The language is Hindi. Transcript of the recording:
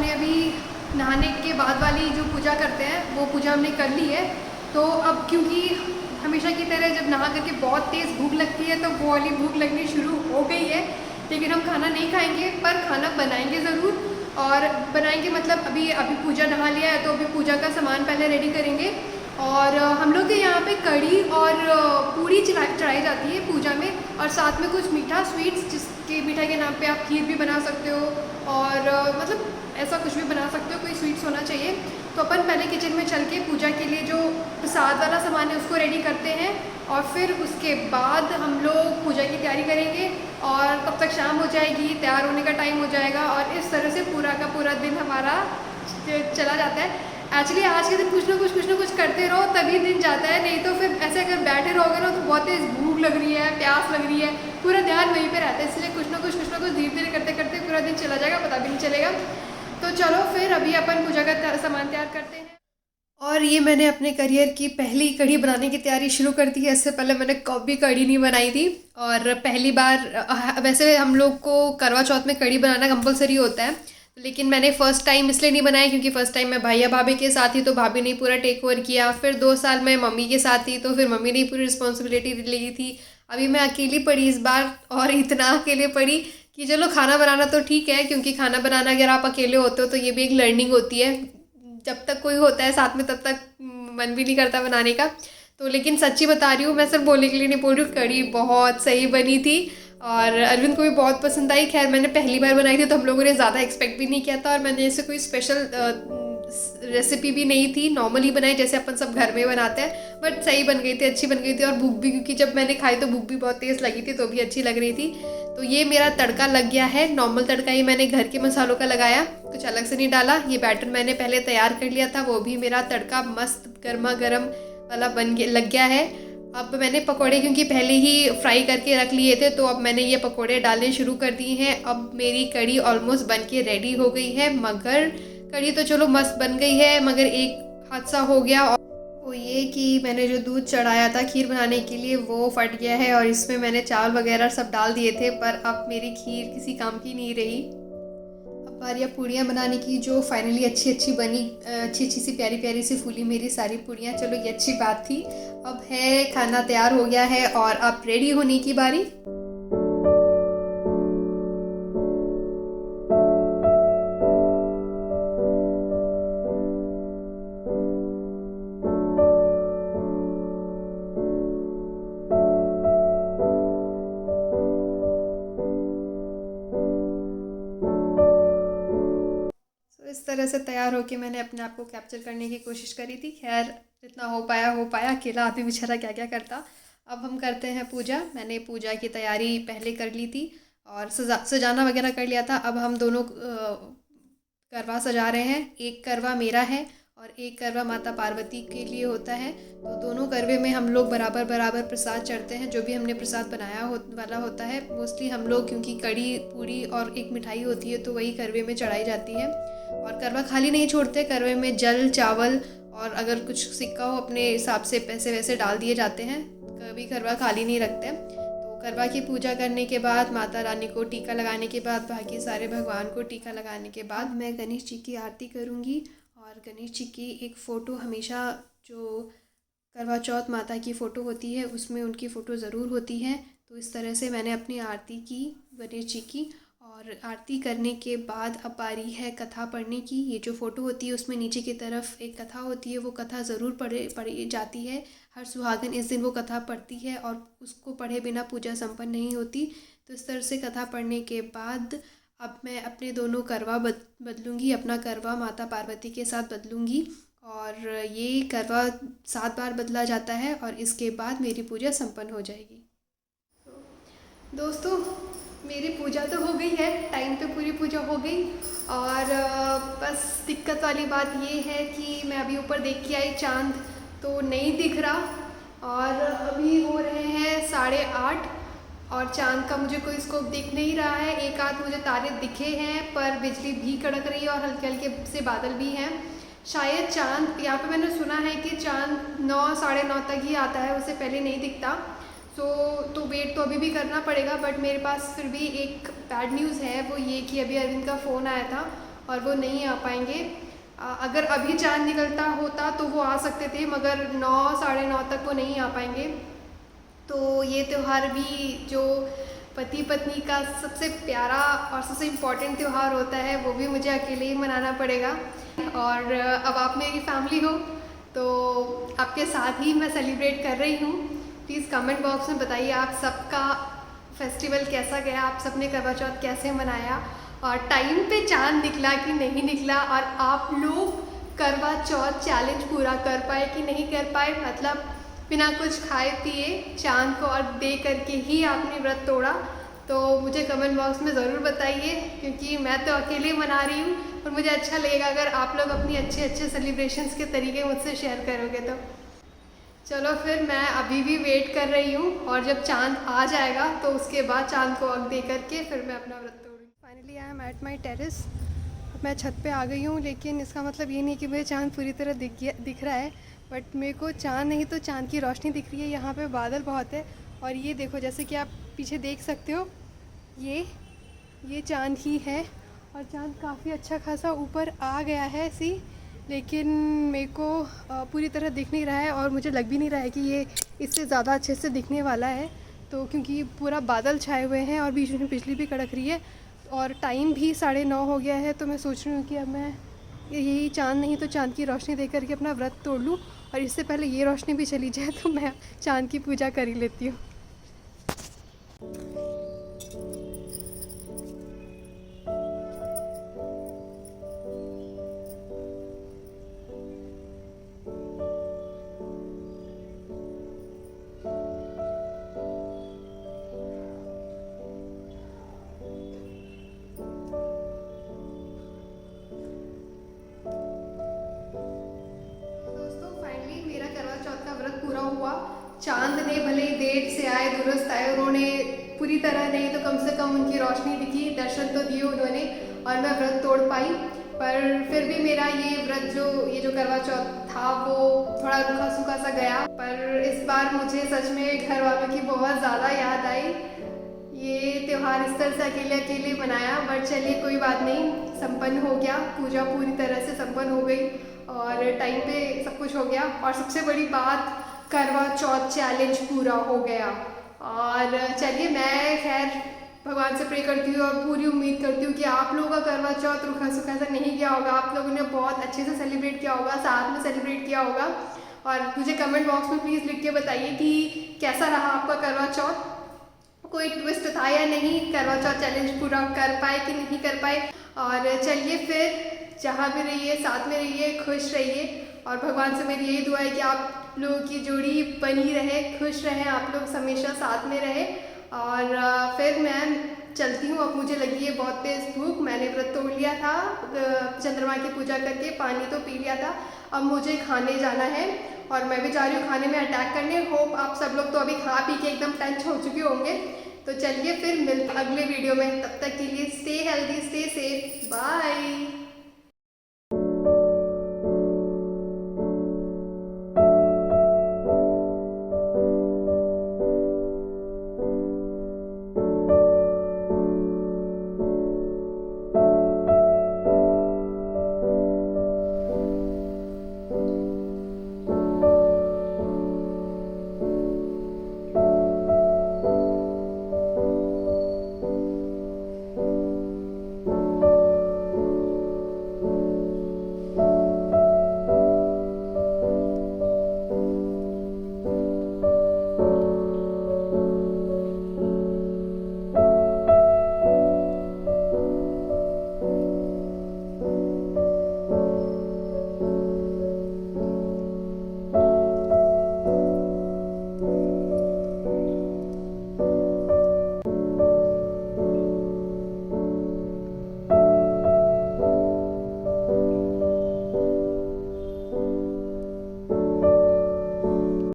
हमने अभी नहाने के बाद वाली जो पूजा करते हैं वो पूजा हमने कर ली है। तो अब क्योंकि हमेशा की तरह जब नहा करके बहुत तेज़ भूख लगती है तो वो वाली भूख लगनी शुरू हो गई है। लेकिन हम खाना नहीं खाएंगे पर खाना बनाएंगे ज़रूर। और बनाएंगे मतलब अभी अभी पूजा नहा लिया है तो अभी पूजा का सामान पहले रेडी करेंगे। और हम लोग के यहाँ पे कढ़ी और पूड़ी चढ़ाई जाती है पूजा में, और साथ में कुछ मीठा स्वीट्स, जिसके मीठा के नाम पे आप खीर भी बना सकते हो और मतलब ऐसा कुछ भी बना सकते हो, कोई स्वीट्स होना चाहिए। तो अपन पहले किचन में चल के पूजा के लिए जो प्रसाद वाला सामान है उसको रेडी करते हैं और फिर उसके बाद हम लोग पूजा की तैयारी करेंगे और तब तक शाम हो जाएगी, तैयार होने का टाइम हो जाएगा और इस तरह से पूरा का पूरा दिन हमारा चला जाता है। एक्चुअली आज के दिन कुछ ना कुछ करते रहो तभी दिन जाता है, नहीं तो फिर ऐसे अगर बैठे रहोगे ना तो बहुत तेज़ भूख लग रही है, प्यास लग रही है, पूरा ध्यान वहीं पे रहता है। इसलिए कुछ ना कुछ धीरे धीरे करते करते पूरा दिन चला जाएगा, पता भी नहीं चलेगा। तो चलो फिर अभी अपन पूजा का सामान तैयार करते हैं। और ये मैंने अपने करियर की पहली कढ़ी बनाने की तैयारी शुरू कर दी है। इससे पहले मैंने कभी कढ़ी नहीं बनाई थी और पहली बार वैसे हम लोग को करवा चौथ में कढ़ी बनाना कंपलसरी होता है, लेकिन मैंने फ़र्स्ट टाइम इसलिए नहीं बनाई क्योंकि फ़र्स्ट टाइम मैं भैया भाभी के साथ थी तो भाभी ने पूरा टेक ओवर किया। फिर 2 साल मैं मम्मी के साथ थी तो फिर मम्मी ने पूरी रिस्पॉन्सिबिलिटी ली थी। अभी मैं अकेली पड़ी इस बार, और इतना अकेले पड़ी कि चलो खाना बनाना तो ठीक है, क्योंकि खाना बनाना अगर आप अकेले होते हो तो ये भी एक लर्निंग होती है। जब तक कोई होता है साथ में तब तक मन भी नहीं करता बनाने का। तो लेकिन सच्ची बता रही हूँ, मैं सिर्फ बोलने के लिए नहीं बोल रही हूँ, कढ़ी बहुत सही बनी थी और अरविंद को भी बहुत पसंद आई। खैर मैंने पहली बार बनाई थी तो हम लोगों ने ज़्यादा एक्सपेक्ट भी नहीं किया था और मैंने ऐसे कोई स्पेशल रेसिपी भी नहीं थी, नॉर्मली बनाई जैसे अपन सब घर में बनाते हैं, बट सही बन गई थी, अच्छी बन गई थी। और भूख भी, क्योंकि जब मैंने खाई तो भूख भी बहुत तेज़ लगी थी तो भी अच्छी लग रही थी। तो ये मेरा तड़का लग गया है, नॉर्मल तड़का ही मैंने घर के मसालों का लगाया, कुछ अलग से नहीं डाला। ये बैटर मैंने पहले तैयार कर लिया था, वो भी मेरा तड़का मस्त गर्मा गर्म वाला लग गया है। अब मैंने पकोड़े क्योंकि पहले ही फ्राई करके रख लिए थे तो अब मैंने ये पकोड़े डालने शुरू कर दिए हैं। अब मेरी कढ़ी ऑलमोस्ट बन के रेडी हो गई है, मगर कढ़ी तो चलो मस्त बन गई है, मगर एक हादसा हो गया और वो ये कि मैंने जो दूध चढ़ाया था खीर बनाने के लिए वो फट गया है और इसमें मैंने चावल वगैरह सब डाल दिए थे, पर अब मेरी खीर किसी काम की नहीं रही। अब बारी अब पूड़ियाँ बनाने की, जो फाइनली अच्छी बनी, अच्छी सी प्यारी प्यारी सी फूली मेरी सारी पूड़ियाँ। चलो ये अच्छी बात थी। अब है खाना तैयार हो गया है और अब रेडी होने की बारी। इस तरह से तैयार होके मैंने अपने आप को कैप्चर करने की कोशिश करी थी। खैर जितना हो पाया, अकेला आदमी बेचारा क्या क्या करता। अब हम करते हैं पूजा। मैंने पूजा की तैयारी पहले कर ली थी और सजाना वगैरह कर लिया था। अब हम दोनों करवा सजा रहे हैं। एक करवा मेरा है और एक करवा माता पार्वती के लिए होता है। तो दोनों करवे में हम लोग बराबर बराबर प्रसाद चढ़ते हैं। जो भी हमने प्रसाद बनाया वाला होता है, मोस्टली हम लोग, क्योंकि कढ़ी पूड़ी और एक मिठाई होती है तो वही करवे में चढ़ाई जाती है। और करवा खाली नहीं छोड़ते, करवे में जल चावल और अगर कुछ सिक्का हो अपने हिसाब से पैसे वैसे डाल दिए जाते हैं, कभी करवा खाली नहीं रखते। तो करवा की पूजा करने के बाद, माता रानी को टीका लगाने के बाद, बाकी सारे भगवान को टीका लगाने के बाद मैं गणेश जी की आरती करूँगी। और गणेश जी की एक फ़ोटो हमेशा, जो करवा चौथ माता की फ़ोटो होती है उसमें उनकी फ़ोटो ज़रूर होती है। तो इस तरह से मैंने अपनी आरती की गणेश जी की। और आरती करने के बाद अब बारी है कथा पढ़ने की। ये जो फ़ोटो होती है उसमें नीचे की तरफ एक कथा होती है, वो कथा ज़रूर पढ़ी जाती है। हर सुहागन इस दिन वो कथा पढ़ती है और उसको पढ़े बिना पूजा संपन्न नहीं होती। तो इस तरह से कथा पढ़ने के बाद अब मैं अपने दोनों करवा बदलूँगी। अपना करवा माता पार्वती के साथ बदलूँगी और ये करवा 7 बार बदला जाता है और इसके बाद मेरी पूजा संपन्न हो जाएगी। दोस्तों मेरी पूजा तो हो गई है, टाइम पे पूरी पूजा हो गई। और बस दिक्कत वाली बात ये है कि मैं अभी ऊपर देख के आई, चाँद तो नहीं दिख रहा और अभी हो रहे हैं 8:30 और चाँद का मुझे कोई स्कोप दिख नहीं रहा है। एक आध मुझे तारे दिखे हैं पर बिजली भी कड़क रही है और हल्के हल्के से बादल भी हैं। शायद चाँद, यहाँ पे मैंने सुना है कि चाँद 9 साढ़े 9 तक ही आता है, उससे पहले नहीं दिखता। तो वेट तो अभी भी करना पड़ेगा। बट मेरे पास फिर भी एक बैड न्यूज़ है, वो ये कि अभी अरविंद का फ़ोन आया था और वो नहीं आ पाएंगे। अगर अभी चाँद निकलता होता तो वो आ सकते थे, मगर 9 साढ़े 9 तक वो नहीं आ पाएंगे। तो ये त्यौहार भी जो पति पत्नी का सबसे प्यारा और सबसे इम्पॉर्टेंट त्यौहार होता है, वो भी मुझे अकेले ही मनाना पड़ेगा। और अब आप मेरी फैमिली हो तो आपके साथ ही मैं सेलिब्रेट कर रही हूँ। प्लीज़ कमेंट बॉक्स में बताइए आप सबका फेस्टिवल कैसा गया, आप सबने करवा चौथ कैसे मनाया, और टाइम पे चाँद निकला कि नहीं निकला, और आप लोग करवा चौथ चैलेंज पूरा कर पाए कि नहीं कर पाए। मतलब बिना कुछ खाए पिए चाँद को अर्घ दे करके ही आपने व्रत तोड़ा। तो मुझे कमेंट बॉक्स में ज़रूर बताइए, क्योंकि मैं तो अकेले मना रही हूँ और मुझे अच्छा लगेगा अगर आप लोग अपनी अच्छे सेलिब्रेशंस के तरीके मुझसे शेयर करोगे। तो चलो फिर मैं अभी भी वेट कर रही हूँ, और जब चाँद आ जाएगा तो उसके बाद चाँद को अर्घ दे करके फिर मैं अपना व्रत तोड़ूँगी। Finally I am at my terrace. मैं छत पे आ गई हूँ, लेकिन इसका मतलब ये नहीं कि मुझे चाँद पूरी तरह दिख रहा है, बट मेरे को चाँद नहीं तो चाँद की रोशनी दिख रही है। यहाँ पे बादल बहुत है, और ये देखो जैसे कि आप पीछे देख सकते हो, ये चाँद ही है, और चाँद काफ़ी अच्छा खासा ऊपर आ गया है सी, लेकिन मेरे को पूरी तरह दिख नहीं रहा है, और मुझे लग भी नहीं रहा है कि ये इससे ज़्यादा अच्छे से दिखने वाला है। तो क्योंकि पूरा बादल छाए हुए हैं और बीच में बिजली भी कड़क रही है, और टाइम भी 9:30 हो गया है। तो मैं सोच रही हूँ कि अब मैं यही चाँद नहीं तो चाँद की रोशनी देख करके अपना व्रत तोड़ लूँ, और इससे पहले ये रोशनी भी चली जाए तो मैं चाँद की पूजा कर ही लेती हूँ। चांद ने भले ही देर से आए, दुरुस्त आए, उन्होंने पूरी तरह नहीं तो कम से कम उनकी रोशनी दिखी, दर्शन तो दिए उन्होंने, और मैं व्रत तोड़ पाई। पर फिर भी मेरा ये व्रत ये जो करवा चौथ था वो थोड़ा रूखा सूखा सा गया। पर इस बार मुझे सच में घर वालों की बहुत ज़्यादा याद आई। ये त्यौहार इस तरह से अकेले अकेले मनाया, बट चलिए कोई बात नहीं, संपन्न हो गया, पूजा पूरी तरह से संपन्न हो गई और टाइम पे सब कुछ हो गया। और सबसे बड़ी बात, करवा चौथ चैलेंज पूरा हो गया। और चलिए मैं खैर भगवान से प्रे करती हूँ और पूरी उम्मीद करती हूँ कि आप लोगों का करवा चौथ रूखा सूखा सा नहीं गया होगा, आप लोगों ने बहुत अच्छे से सेलिब्रेट किया होगा, साथ में सेलिब्रेट किया होगा। और मुझे कमेंट बॉक्स में प्लीज़ लिख के बताइए कि कैसा रहा आपका करवा चौथ, कोई ट्विस्ट था या नहीं, करवा चौथ चैलेंज पूरा कर पाए कि नहीं कर पाए। और चलिए फिर जहाँ भी रहिए साथ में रहिए, खुश रहिए, और भगवान से मेरी यही दुआ है कि आप लोगों की जोड़ी बनी रहे, खुश रहें, आप लोग हमेशा साथ में रहे। और फिर मैं चलती हूँ, अब मुझे लगी है बहुत तेज़ भूख, मैंने व्रत तोड़ लिया था, चंद्रमा की पूजा करके पानी तो पी लिया था, अब मुझे खाने जाना है और मैं भी जा रही हूँ खाने में अटैक करने। होप आप सब लोग तो अभी खा पी के एकदम टंच हो चुके होंगे। तो चलिए फिर मिलते अगले वीडियो में, तब तक के लिए stay healthy, stay safe, bye.